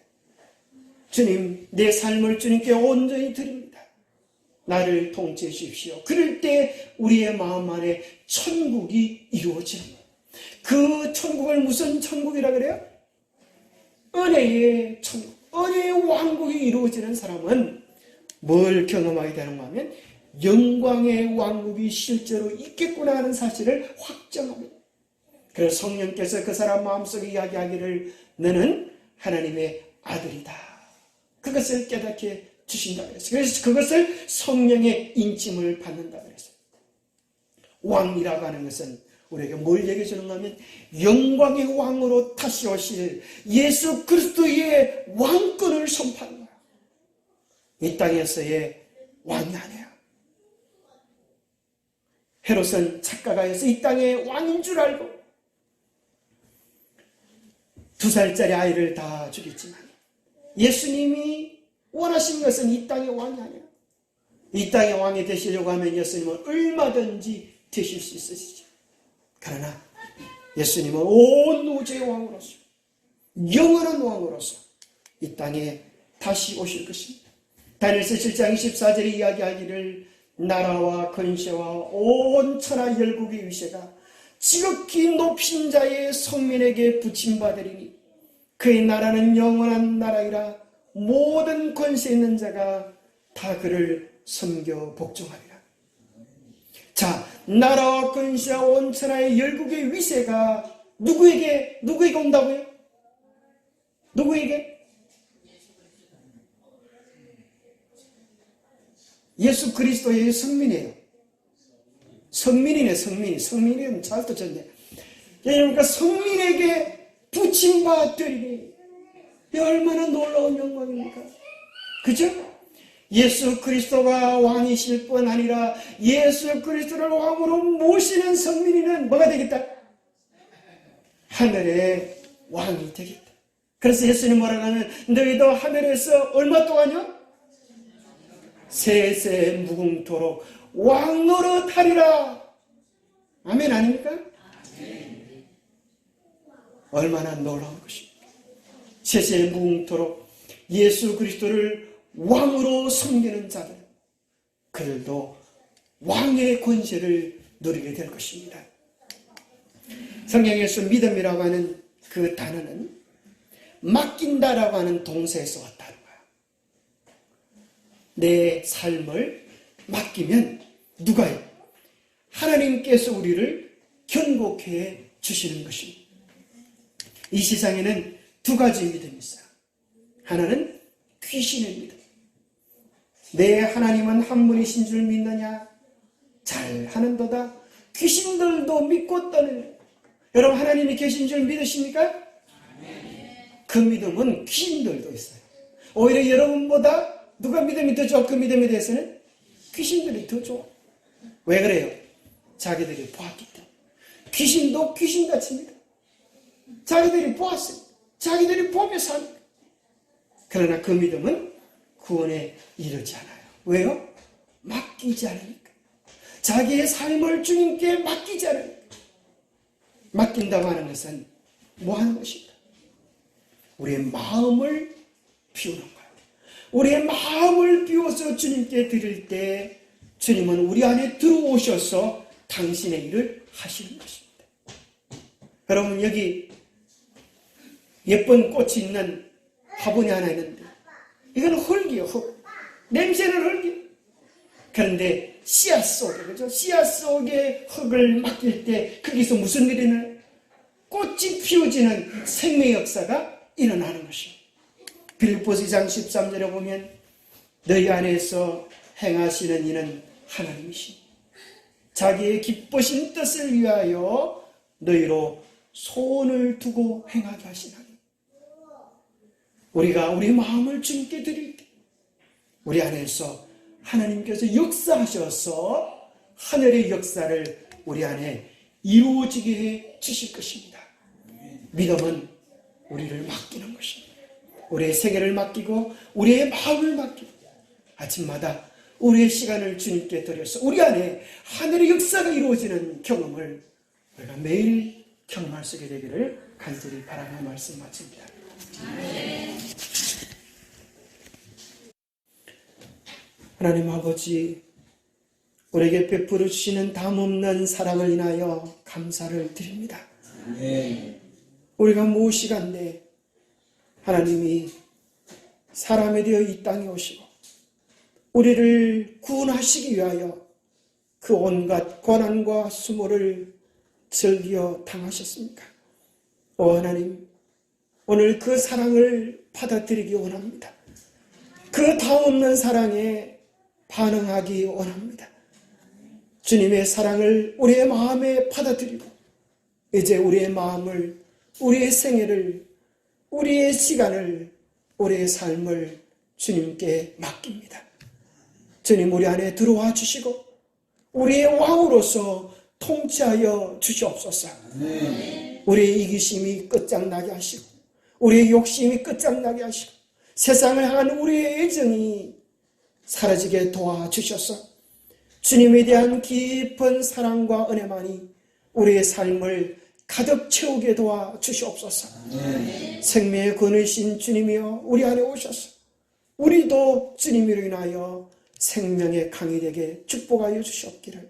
주님, 내 삶을 주님께 온전히 드립니다. 나를 통치해 주십시오. 그럴 때 우리의 마음 안에 천국이 이루어지는 거예요. 그 천국을 무슨 천국이라 그래요? 은혜의 천국, 은혜의 왕국이 이루어지는 사람은 뭘 경험하게 되는가 하면 영광의 왕국이 실제로 있겠구나 하는 사실을 확정합니다. 그래서 성령께서 그 사람 마음속에 이야기하기를 너는 하나님의 아들이다. 그것을 깨닫게 주신다 그랬어요. 그래서 그것을 성령의 인침을 받는다 그랬어요. 왕이라고 하는 것은 우리에게 뭘 얘기해 주는가 하면 영광의 왕으로 다시 오실 예수 그리스도의 왕권을 선포하는 거야. 이 땅에서의 왕이 아니야. 헤롯은 착각을 해서 이 땅의 왕인 줄 알고 2살짜리 아이를 다 죽였지만 예수님이 원하신 것은 이 땅의 왕이 아니야. 이 땅의 왕이 되시려고 하면 예수님은 얼마든지 되실 수 있으시죠. 그러나 예수님은 온 우주의 왕으로서 영원한 왕으로서 이 땅에 다시 오실 것입니다. 다니엘서 7장 24절에 이야기하기를 나라와 권세와 온 천하 열국의 위세가 지극히 높인 자의 성민에게 붙임받으리니 그의 나라는 영원한 나라이라 모든 권세 있는 자가 다 그를 섬겨 복종하리라. 자, 나라와 권세와 온 천하의 열국의 위세가 누구에게 온다고요? 누구에게? 예수 그리스도의 성민이에요. 성민이네, 성민이. 성민이는 잘 뜻했네. 그러니까 성민에게 붙임받으리니 얼마나 놀라운 영광입니까? 그죠? 예수 그리스도가 왕이실 뿐 아니라 예수 그리스도를 왕으로 모시는 성민이는 뭐가 되겠다? 하늘의 왕이 되겠다. 그래서 예수님 뭐라고 하면 너희도 하늘에서 얼마 동안요? 세세 무궁토록 왕노릇하리라. 아멘 아닙니까? 얼마나 놀라운 것입니까? 세세 무궁토록 예수 그리스도를 왕으로 섬기는 자들, 그들도 왕의 권세를 누리게 될 것입니다. 성경에서 믿음이라고 하는 그 단어는 맡긴다라고 하는 동사에서 왔다는 거야. 내 삶을 맡기면 누가요? 하나님께서 우리를 견고케 주시는 것입니다. 이 세상에는 두 가지 믿음이 있어요. 하나는 귀신의 믿음. 내 하나님은 한 분이신 줄 믿느냐? 잘하는도다. 귀신들도 믿고 떠는. 여러분 하나님이 계신 줄 믿으십니까? 그 믿음은 귀신들도 있어요. 오히려 여러분보다 누가 믿음이 더 좋아? 그 믿음에 대해서는 귀신들이 더 좋아. 왜 그래요? 자기들이 보았기 때문에. 귀신도 귀신같이 믿어. 자기들이 보았어요. 자기들이 보며 삽니다. 그러나 그 믿음은 구원에 이르지 않아요. 왜요? 맡기지 않으니까. 자기의 삶을 주님께 맡기지 않으니까. 맡긴다고 하는 것은 뭐 하는 것입니까? 우리의 마음을 비우는 거예요. 우리의 마음을 비워서 주님께 드릴 때 주님은 우리 안에 들어오셔서 당신의 일을 하시는 것입니다. 여러분 여기 예쁜 꽃이 있는 화분이 하나 있는데 이건 흙이요, 흙. 냄새는 흙이요. 그런데 씨앗 속에, 그죠? 씨앗 속에 흙을 맡길 때 거기서 무슨 일이 일어나요? 꽃이 피어지는 생명의 역사가 일어나는 것입니다. 빌립보서 2장 13절에 보면 너희 안에서 행하시는 이는 하나님이시니 자기의 기쁘신 뜻을 위하여 너희로 소원을 두고 행하게 하시나니. 우리가 우리 마음을 주님께 드릴 때 우리 안에서 하나님께서 역사하셔서 하늘의 역사를 우리 안에 이루어지게 해 주실 것입니다. 믿음은 우리를 맡기는 것입니다. 우리의 세계를 맡기고 우리의 마음을 맡기고 아침마다 우리의 시간을 주님께 드려서 우리 안에 하늘의 역사가 이루어지는 경험을 우리가 매일 경험할 수 있게 되기를 간절히 바라며 말씀 마칩니다. 하나님 아버지, 우리에게 베풀어 주시는 담없는 사랑을 인하여 감사를 드립니다. 우리가 무엇이간데 하나님이 사람이 되어 이 땅에 오시고 우리를 구원하시기 위하여 그 온갖 고난과 수모를 즐겨 당하셨습니까? 오 하나님, 오늘 그 사랑을 받아들이기 원합니다. 그 다없는 사랑에 반응하기 원합니다. 주님의 사랑을 우리의 마음에 받아들이고 이제 우리의 마음을, 우리의 생애를, 우리의 시간을, 우리의 삶을 주님께 맡깁니다. 주님 우리 안에 들어와 주시고 우리의 왕으로서 통치하여 주시옵소서. 우리의 이기심이 끝장나게 하시고 우리의 욕심이 끝장나게 하시고 세상을 향한 우리의 애정이 사라지게 도와주셔서 주님에 대한 깊은 사랑과 은혜만이 우리의 삶을 가득 채우게 도와주시옵소서. 생명의 근원이신 주님이여 우리 안에 오셔서 우리도 주님으로 인하여 생명의 강이 되게 축복하여 주시옵기를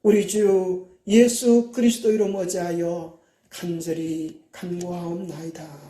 우리 주 예수 그리스도 이름 어지하여 간절히 간구하옵나이다.